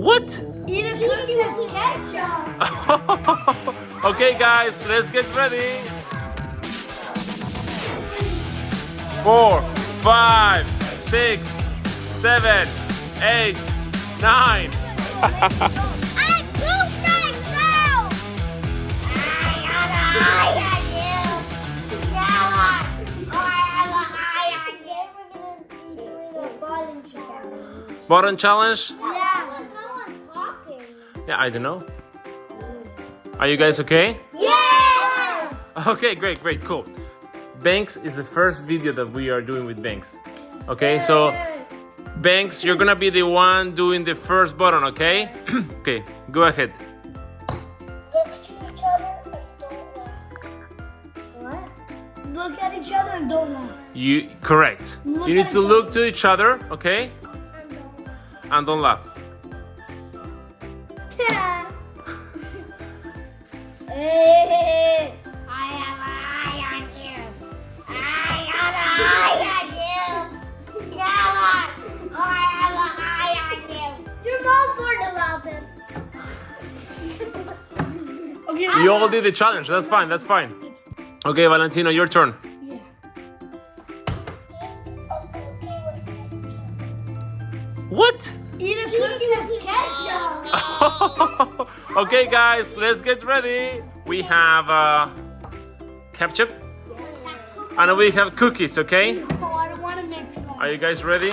What? Eat a cookie with ketchup. Okay, guys, let's get ready. 4, 5, 6, 7, 8, 9. I pooped myself. Button challenge? Yeah. Talking. Yeah, I don't know. Are you guys okay? Yes. Okay, great, cool. Banks is the first video that we are doing with Banks. Okay, so Banks, you're gonna be the one doing the first button, okay? Okay, go ahead. Look to each other and don't laugh. What? Look at each other and don't laugh. You correct. Look You need at to each look to each other, okay? And don't laugh. Hey, I have an eye on you. I have an eye on you. Come on. I have an eye on you. Your mom learned about this. Okay. You all did the challenge. That's fine. Okay, Valentino, your turn. Yeah. What? Eat a cookie with ketchup. Okay, guys, let's get ready. We have ketchup and we have cookies, okay? Oh, I don't want to mix them. Are you guys ready?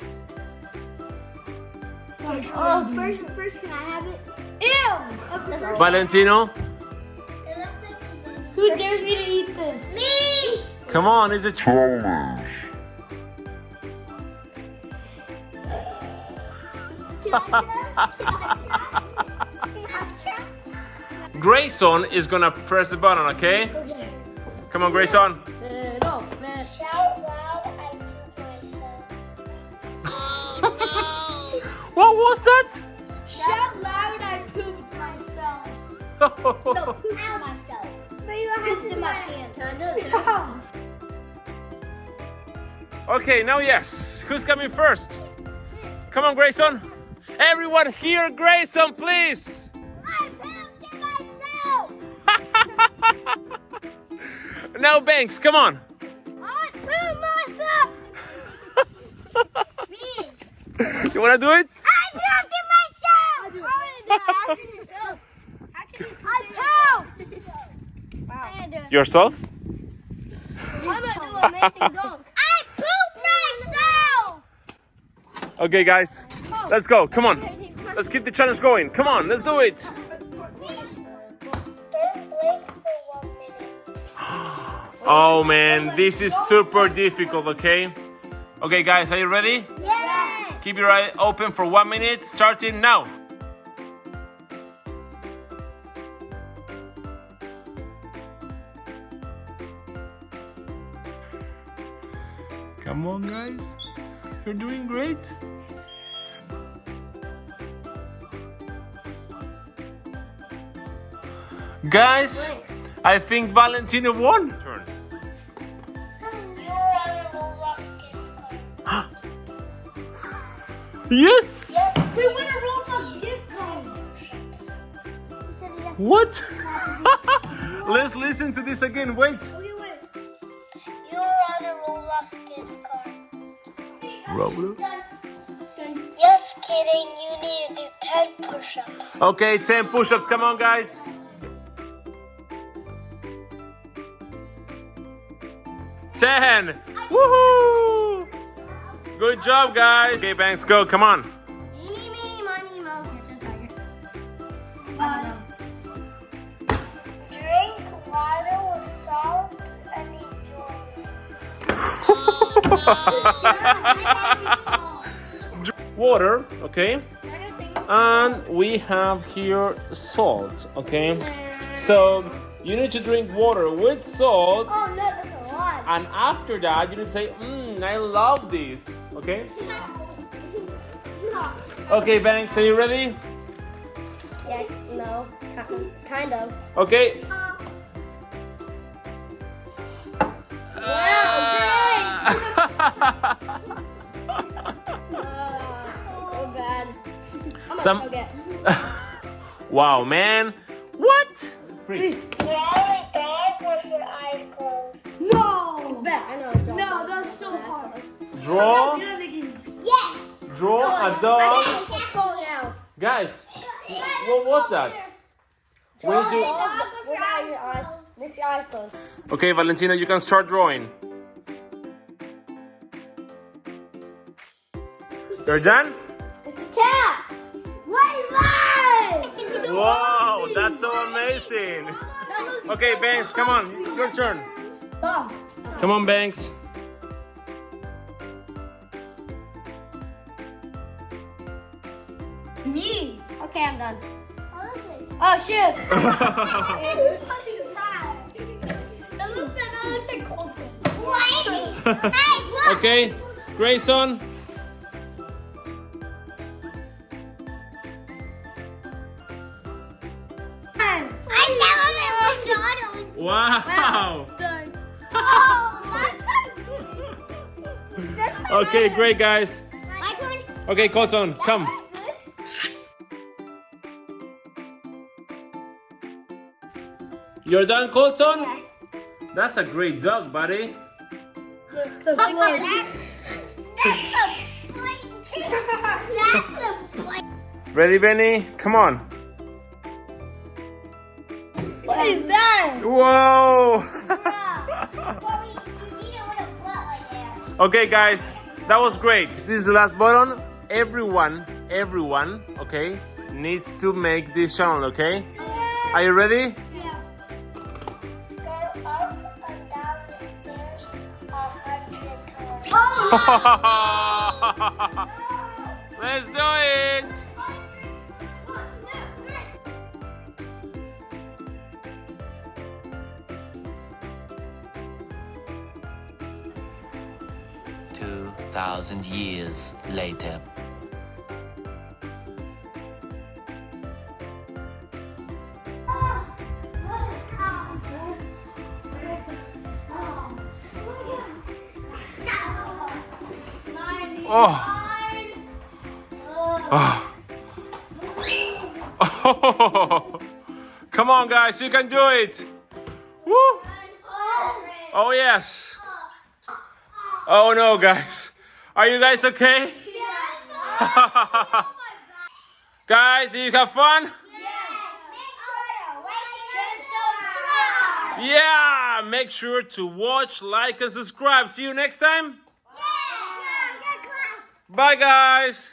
Oh, first, can I have it? Ew! Valentino, Who dares me to eat this? Me! come on, it's a challenge. Grayson is gonna press the button, okay? Okay. Come on, Grayson. No, man. Shout loud, I pooped myself. What was that? Shout loud, I pooped myself. No, pooped myself. But you have to do my hand. Can I do it? Okay, now yes. Who's coming first? Come on, Grayson. Everyone here, Grayson, please. I pooped myself. Now, Banks, come on. I pooped myself. Me. You wanna do it? I pooped myself. I pooped. Wow. Yourself? I'm gonna do an amazing dunk. I pooped myself. Okay, guys, let's go. Come on. Let's keep the challenge going. Come on, let's do it. Oh man, this is super difficult, okay? Okay, guys, are you ready? Yes. Keep your eye open for 1 minute, starting now. Come on, guys. You're doing great. Guys, I think Valentino won. Turn. Yes. We win a Roblox gift card. What? Let's listen to this again. Wait. You win. You won a Roblox gift card. Roblox. Just kidding, you need to do 10 push-ups. Okay, 10 push-ups. Come on, guys. 10. Woohoo! Good job, guys. Okay, Banks, go. Come on. Eeny, meeny, miny, moe, catch a tiger. Drink water with salt and enjoy it. Water, okay? And we have here salt, okay? So you need to drink water with salt. Oh no, that's a lot. And after that, you need to say, I love this. Okay? Okay, Banks, are you ready? Yeah, no, kind of. Okay. So bad. Some. Wow, man. What? Free. You're only bad with your eyes closed. No! No, that's so hard. Draw. Yes! Draw a dog. Let's go now. Guys, what was that? When did you... With your eyes closed. Okay, Valentino, you can start drawing. You're done? It's a cat! Wait, wait! Wow, that's so amazing. Okay, Banks, come on, your turn. Come on, Banks. Me? Okay, I'm done. Oh, shoot! That looks like Colton. Okay, Grayson. I never met McDonald's. Wow. Oh, Okay, great, guys. my turn. Okay, Colton, come. You're done, Colton? That's a great dog, buddy. That's a blank. Ready, Benny? Come on. What is that? Whoa. Okay, guys, that was great. This is the last button. Everyone, okay, needs to make this channel, okay? Are you ready? Go up and down the stairs 100 times. Let's do it. Thousand years later. Oh. Oh. Come on, guys, you can do it. Woo. Oh, yes. Oh, no, guys. Are you guys okay? Guys, did you have fun? Yeah, make sure to watch, like, and subscribe. See you next time. Bye, guys.